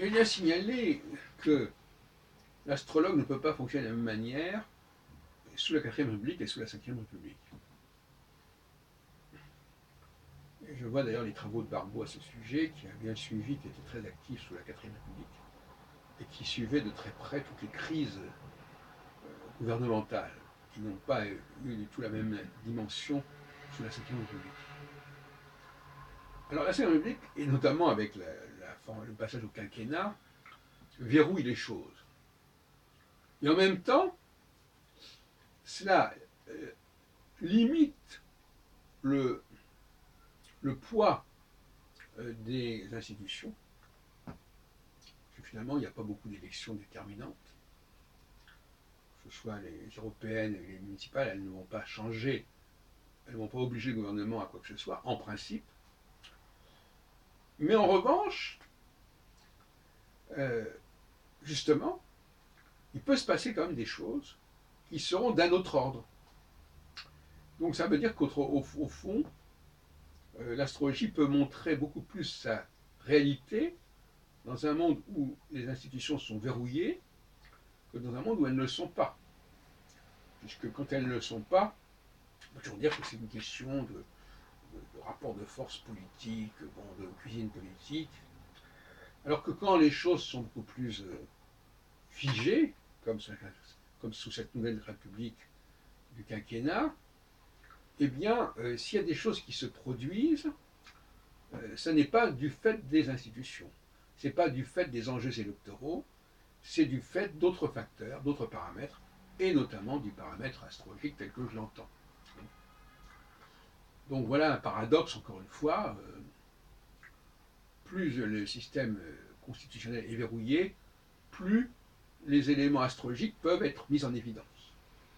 il a signalé que l'astrologue ne peut pas fonctionner de la même manière sous la 4ème République et sous la 5ème République. Et je vois d'ailleurs les travaux de Barbeau à ce sujet, qui a bien suivi, qui était très actif sous la 4ème République, et qui suivait de très près toutes les crises gouvernementales, qui n'ont pas eu du tout la même dimension sous la 5ème République. Alors la 5ème République, et notamment avec le passage au quinquennat, verrouille les choses. Et en même temps, cela limite le poids des institutions, parce que finalement, il n'y a pas beaucoup d'élections déterminantes. Que ce soit les européennes et les municipales, elles ne vont pas changer, elles ne vont pas obliger le gouvernement à quoi que ce soit, en principe. Mais en revanche, justement, il peut se passer quand même des choses qui seront d'un autre ordre. Donc ça veut dire qu'au fond, l'astrologie peut montrer beaucoup plus sa réalité dans un monde où les institutions sont verrouillées que dans un monde où elles ne le sont pas. Puisque quand elles ne le sont pas, on peut toujours dire que c'est une question de rapport de force politique, bon, de cuisine politique, alors que quand les choses sont beaucoup plus figées, comme sous cette nouvelle République du quinquennat, eh bien, s'il y a des choses qui se produisent, ce n'est pas du fait des institutions, ce n'est pas du fait des enjeux électoraux, c'est du fait d'autres facteurs, d'autres paramètres, et notamment du paramètre astrologique tel que je l'entends. Donc voilà un paradoxe, encore une fois, plus le système constitutionnel est verrouillé, plus les éléments astrologiques peuvent être mis en évidence.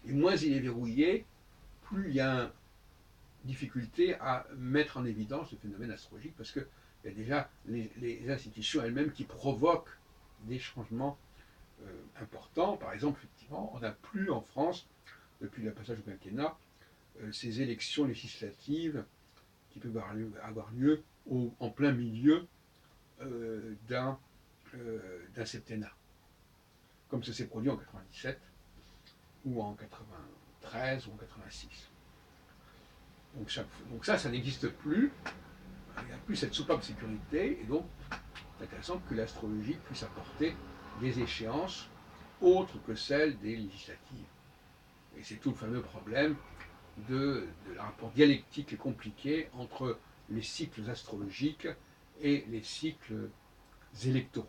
Et moins il est verrouillé, plus il y a une difficulté à mettre en évidence le phénomène astrologique, parce qu'il y a déjà les institutions elles-mêmes qui provoquent des changements importants. Par exemple, effectivement, on n'a plus en France, depuis le passage au quinquennat, ces élections législatives qui peuvent avoir lieu en plein milieu d'un septennat, comme ça s'est produit en 97 ou en 93 ou en 86. Donc ça n'existe plus. Il n'y a plus cette soupape de sécurité, et donc c'est intéressant que l'astrologie puisse apporter des échéances autres que celles des législatives. Et c'est tout le fameux problème de la rapport dialectique et compliqué entre les cycles astrologiques et les cycles électoraux.